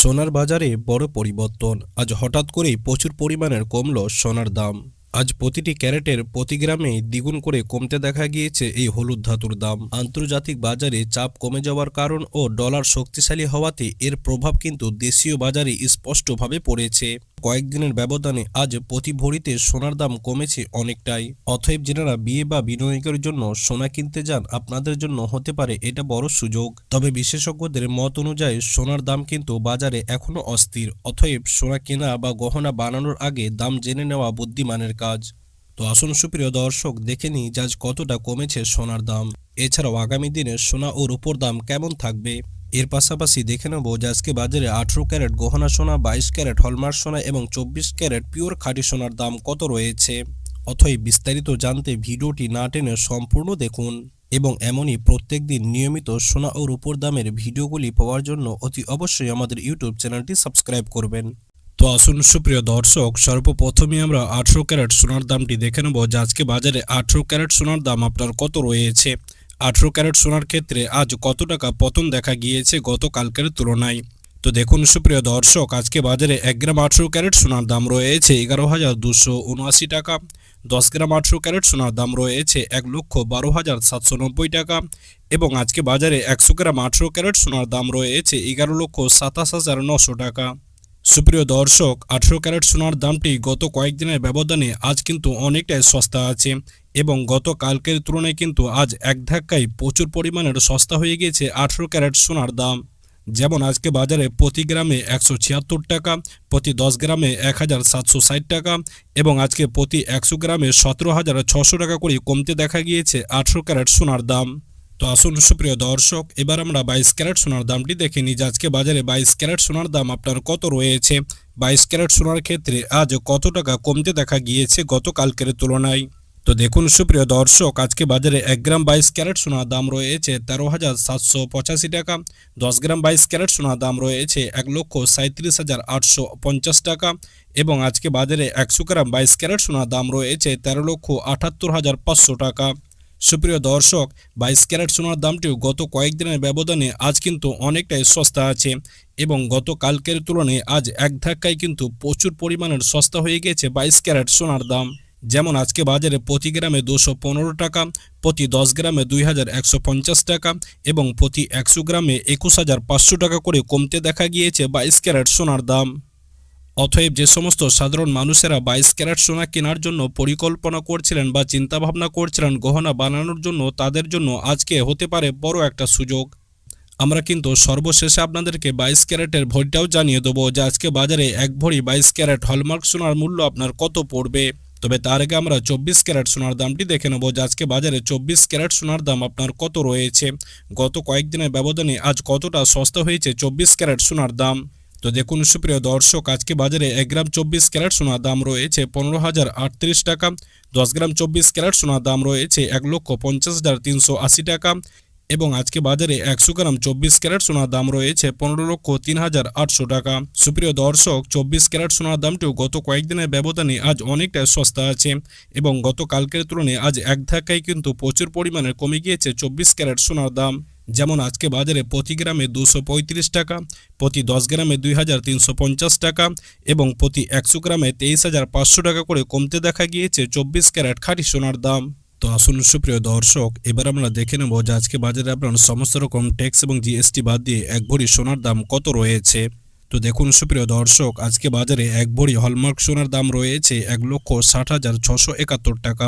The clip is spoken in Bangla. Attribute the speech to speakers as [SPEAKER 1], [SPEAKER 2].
[SPEAKER 1] সোনার বাজারে বড় পরিবর্তন। আজ হঠাৎ করেই প্রচুর পরিমাণের কমল সোনার দাম। আজ প্রতিটি ক্যারেটের প্রতি গ্রামে দ্বিগুণ করে কমতে দেখা গিয়েছে এই হলুদ ধাতুর দাম। আন্তর্জাতিক বাজারে চাপ কমে যাওয়ার কারণ ও ডলার শক্তিশালী হওয়াতে এর প্রভাব কিন্তু দেশীয় বাজারে স্পষ্টভাবে পড়েছে। কয়েকদিনের ব্যবধানে আজ প্রতি ভরিতে সোনার দাম কমেছে অনেকটাই। অতএব যারা বিয়ে বা বিনিয়োগের জন্য সোনা কিনতে যান, আপনাদের জন্য হতে পারে এটা বড় সুযোগ। তবে বিশেষজ্ঞদের মত অনুযায়ী সোনার দাম কিন্তু বাজারে এখনো অস্থির। অতএব সোনা কেনা বা গহনা বানানোর আগে দাম জেনে নেওয়া বুদ্ধিমানের কাজ। তো আসুন সুপ্রিয় দর্শক, দেখে নিই আজ কতটা কমেছে সোনার দাম। এছাড়াও আগামী দিনে সোনা ও রূপোর দাম কেমন থাকবে। এর পাশাপাশি দেখে নেব যে আজকে বাজারে 18 ক্যারেট গহনা সোনা, 22 ক্যারেট হলমার্ক সোনা এবং 24 ক্যারেট পিওর খাঁটি সোনার দাম কত রয়েছে। অথবা বিস্তারিত জানতে ভিডিওটি না টেনে সম্পূর্ণ দেখুন এবং এমনই প্রত্যেকদিন নিয়মিত সোনা ও রূপোর দামের ভিডিওগুলি পাওয়ার জন্য অতি অবশ্যই আমাদের ইউটিউব চ্যানেলটি সাবস্ক্রাইব করবেন। তো আসুন সুপ্রিয় দর্শক, সর্বপ্রথমে আমরা 18 ক্যারেট সোনার দামটি দেখে নেব যে আজকে বাজারে 18 ক্যারেট সোনার দাম আপনার কত রয়েছে। 18 ক্যারেট সোনার ক্ষেত্রে আজ কত টাকা পতন দেখা গিয়েছে গতকালকের তুলনায়। তো দেখুন সুপ্রিয় দর্শক, আজকে বাজারে 1 গ্রাম 18 ক্যারেট সোনার দাম রয়েছে 11,279 টাকা। 10 গ্রাম 18 ক্যারেট সোনার দাম রয়েছে 1,12,790 টাকা এবং আজকে বাজারে 100 গ্রাম 18 ক্যারেট সোনার দাম রয়েছে 11,27,900 টাকা। সুপ্রিয় দর্শক, 18 ক্যারেট সোনার দামটি গত কয়েকদিনের ব্যবধানে আজ কিন্তু অনেকটাই সস্তা আছে এবং গতকালকের তুলনায় কিন্তু আজ এক ধাক্কায় প্রচুর পরিমাণের সস্তা হয়ে গিয়েছে 18 ক্যারেট সোনার দাম। যেমন আজকে বাজারে প্রতি গ্রামে 176 টাকা, প্রতি 10 গ্রামে 1,760 টাকা এবং আজকে প্রতি 100 গ্রামে 17,600 টাকা করে কমতে দেখা গিয়েছে 18 ক্যারেট সোনার দাম। তো আসুন সুপ্রিয় দর্শক, এবার আমরা 22 ক্যারেট সোনার দামটি দেখে নিই যে আজকে বাজারে 22 ক্যারেট সোনার দাম আপনার কত রয়েছে। 22 ক্যারেট সোনার ক্ষেত্রে আজ কত টাকা কমতে দেখা গিয়েছে গতকালকের তুলনায়। তো দেখুন সুপ্রিয় দর্শক, আজকে বাজারে 1 গ্রাম 22 ক্যারেট সোনার দাম রয়েছে 13,785 টাকা। 10 গ্রাম 22 ক্যারেট সোনার দাম রয়েছে 1,37,850 টাকা এবং আজকে বাজারে 100 গ্রাম 22 ক্যারেট সোনার দাম রয়েছে 13,78,500 টাকা। সুপ্রিয় দর্শক, 22 ক্যারেট সোনার দামটিও গত কয়েকদিনের ব্যবধানে আজ কিন্তু অনেকটাই সস্তা আছে এবং গতকালকের তুলনায় আজ এক ধাক্কায় কিন্তু প্রচুর পরিমাণের সস্তা হয়ে গেছে 22 ক্যারেট সোনার দাম। যেমন আজকে বাজারে প্রতি গ্রামে 215 টাকা, প্রতি 10 গ্রামে 2,150 টাকা এবং প্রতি 100 গ্রামে 21,500 টাকা করে কমতে দেখা গিয়েছে 22 ক্যারেট সোনার দাম। অতএব যে সমস্ত সাধারণ মানুষেরা 22 ক্যারেট সোনা কেনার জন্য পরিকল্পনা করছিলেন বা চিন্তাভাবনা করছিলেন গহনা বানানোর জন্য, তাদের জন্য আজকে হতে পারে বড় একটা সুযোগ। আমরা কিন্তু সর্বশেষে আপনাদেরকে 22 ক্যারেটের ভরিটাও জানিয়ে দেবো যে আজকে বাজারে এক ভরি 22 ক্যারেট হলমার্ক সোনার মূল্য আপনার কত পড়বে। তবে তার আগে আমরা 24 ক্যারেট সোনার দামটি দেখে নেব যে আজকে বাজারে 24 ক্যারেট সোনার দাম আপনার কত রয়েছে। গত কয়েকদিনের ব্যবধানে আজ কতটা সস্তা হয়েছে 24 ক্যারেট সোনার দাম। তো দেখুন সুপ্রিয় দর্শক, আজকে বাজারে 1 গ্রাম 24 ক্যারেট সোনার দাম রয়েছে 15,038 টাকা। 10 গ্রাম 24 ক্যারেট সোনার দাম রয়েছে 1,50,380 টাকা এবং আজকে বাজারে 100 গ্রাম 24 ক্যারেট সোনার দাম রয়েছে 15,03,800 টাকা। সুপ্রিয় দর্শক, 24 ক্যারেট সোনার দামটিও গত কয়েকদিনের ব্যবধানে আজ অনেকটাই সস্তা আছে এবং গতকালকের তুলনায় আজ এক ধাক্কায় কিন্তু প্রচুর পরিমাণে কমে গিয়েছে 24 ক্যারেট সোনার দাম। যেমন আজকে বাজারে প্রতি গ্রামে 235 টাকা, প্রতি 10 গ্রামে 2,350 টাকা এবং প্রতি 100 গ্রামে 23,500 টাকা করে কমতে দেখা গিয়েছে 24 ক্যারেট খাঁটি সোনার দাম। তো আসুন সুপ্রিয় দর্শক, এবার আমরা দেখে নেব যে আজকে বাজারে আপনার সমস্ত রকম ট্যাক্স এবং জিএসটি বাদ দিয়ে এক ভরি সোনার দাম কত রয়েছে। তো দেখুন সুপ্রিয় দর্শক, আজকে বাজারে এক ভরি হলমার্ক সোনার দাম রয়েছে 1,60,671 টাকা।